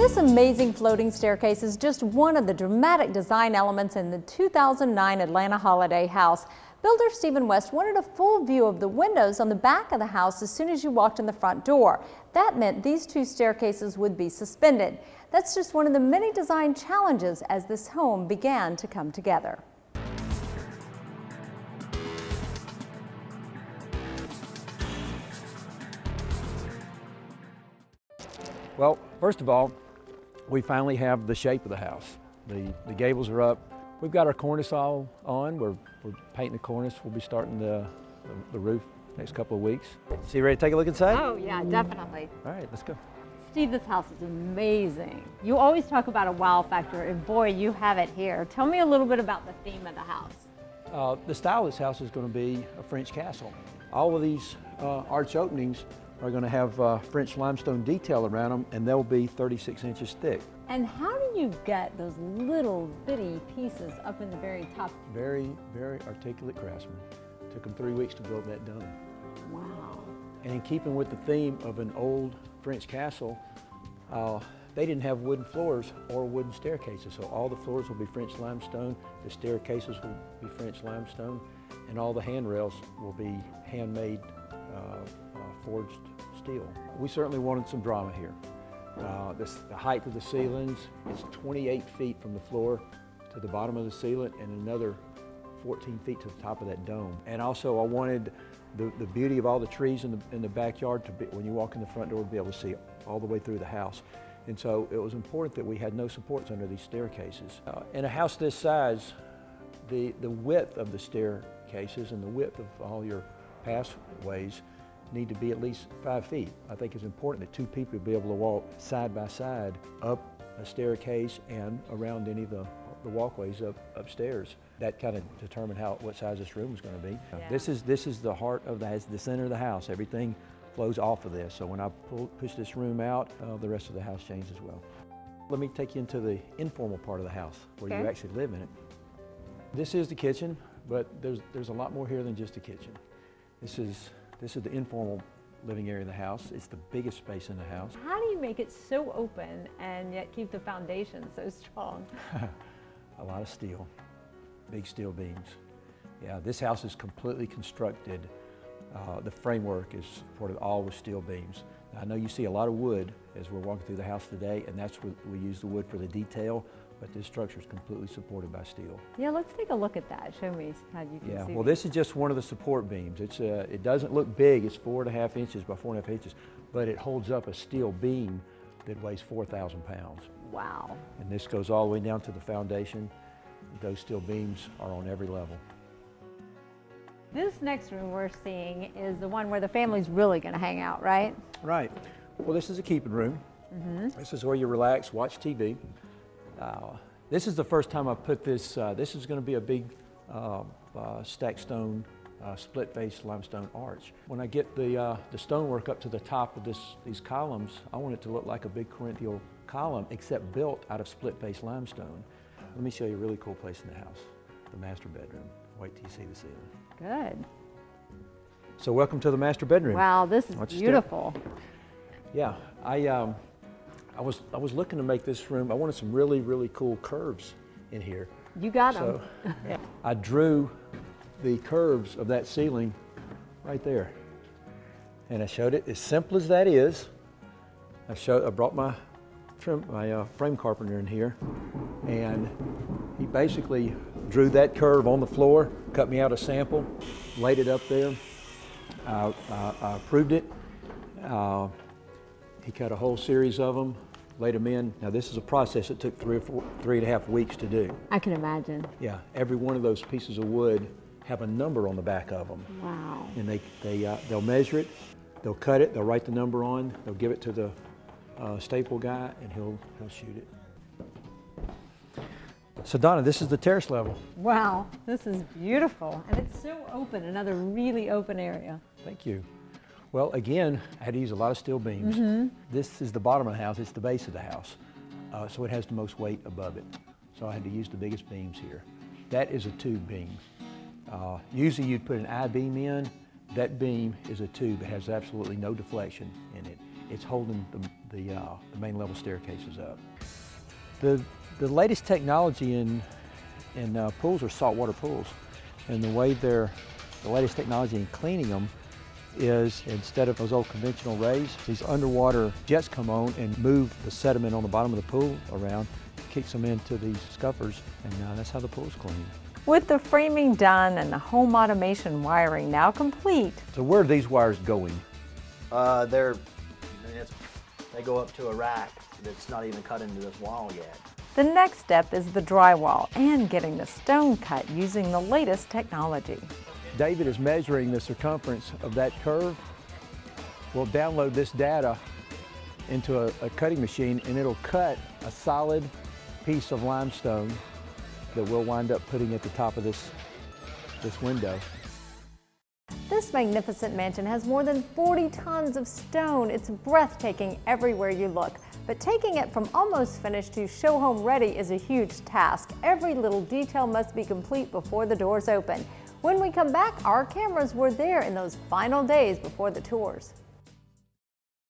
This amazing floating staircase is just one of the dramatic design elements in the 2009 Atlanta Holiday House. Builder Stephen West wanted a full view of the windows on the back of the house as soon as you walked in the front door. That meant these two staircases would be suspended. That's just one of the many design challenges as this home began to come together. Well, first of all, we finally have the shape of the house. The gables are up. We've got our cornice all on. We're painting the cornice. We'll be starting the roof next couple of weeks. So you ready to take a look inside? Oh yeah, definitely. All right, let's go. Steve, this house is amazing. You always talk about a wow factor, and boy, you have it here. Tell me a little bit about the theme of the house. The style of this house is going to be a French castle. All of these arch openings are going to have French limestone detail around them, and they'll be 36 inches thick. And how do you get those little bitty pieces up in the very top? Very, very articulate craftsmen. Took them 3 weeks to build that dome. Wow. And in keeping with the theme of an old French castle, they didn't have wooden floors or wooden staircases, so all the floors will be French limestone, the staircases will be French limestone, and all the handrails will be handmade forged steel. We certainly wanted some drama here. The height of the ceilings is 28 feet from the floor to the bottom of the ceiling and another 14 feet to the top of that dome. And also I wanted the beauty of all the trees in the backyard to be, when you walk in the front door, to be able to see all the way through the house. And so it was important that we had no supports under these staircases. In a house this size, the width of the staircases and the width of all your pathways need to be at least 5 feet. I think it's important that two people be able to walk side by side up a staircase and around any of the walkways upstairs. That kind of determined what size this room was going to be. Yeah. This is the heart of the center of the house. Everything flows off of this. So when I push this room out, the rest of the house changes as well. Let me take you into the informal part of the house where you actually live in it. This is the kitchen, but there's a lot more here than just a kitchen. This is the informal living area of the house. It's the biggest space in the house. How do you make it so open and yet keep the foundation so strong? A lot of steel, big steel beams. Yeah, this house is completely constructed. The framework is supported all with steel beams. Now, I know you see a lot of wood as we're walking through the house today, and that's what we use the wood for the detail, but this structure is completely supported by steel. Yeah, let's take a look at that. Show me how you can see. Well, this is just one of the support beams. It doesn't look big. It's 4.5 inches by 4.5 inches, but it holds up a steel beam that weighs 4,000 pounds. Wow. And this goes all the way down to the foundation. Those steel beams are on every level. This next room we're seeing is the one where the family's really going to hang out, right? Right. Well, this is a keeping room. This is where you relax, watch TV. This is the first time I've put this. This is going to be a big stacked stone, split face limestone arch. When I get the stonework up to the top of these columns, I want it to look like a big Corinthian column, except built out of split face limestone. Let me show you a really cool place in the house, the master bedroom. Wait till you see the ceiling. Good. So welcome to the master bedroom. Wow, this is beautiful. Yeah, I was looking to make this room. I wanted some really, really cool curves in here. You got them. Yeah. I drew the curves of that ceiling right there, and I showed it. As simple as that is, I brought my frame carpenter in here, and he basically drew that curve on the floor, cut me out a sample, laid it up there. I approved it. He cut a whole series of them, laid them in. Now this is a process that took 3.5 weeks to do. I can imagine. Yeah, every one of those pieces of wood have a number on the back of them. Wow. And they'll measure it, they'll cut it, they'll write the number on, they'll give it to the staple guy, and he'll shoot it. So Donna, this is the terrace level. Wow, this is beautiful. And it's so open, another really open area. Thank you. Well, again, I had to use a lot of steel beams. This is the bottom of the house, it's the base of the house. So it has the most weight above it. So I had to use the biggest beams here. That is a tube beam. Usually you'd put an I-beam in. That beam is a tube that has absolutely no deflection in it. It's holding the main level staircases up. The latest technology in pools are saltwater pools, and the way the latest technology in cleaning them is, instead of those old conventional rays, these underwater jets come on and move the sediment on the bottom of the pool around, kicks them into these scuppers, and that's how the pool's cleaned. With the framing done and the home automation wiring now complete. So where are these wires going? They go up to a rack that's not even cut into this wall yet. The next step is the drywall and getting the stone cut using the latest technology. David is measuring the circumference of that curve. We'll download this data into a cutting machine, and it'll cut a solid piece of limestone that we'll wind up putting at the top of this window. This magnificent mansion has more than 40 tons of stone. It's breathtaking everywhere you look. But taking it from almost finished to show home ready is a huge task. Every little detail must be complete before the doors open. When we come back, our cameras were there in those final days before the tours.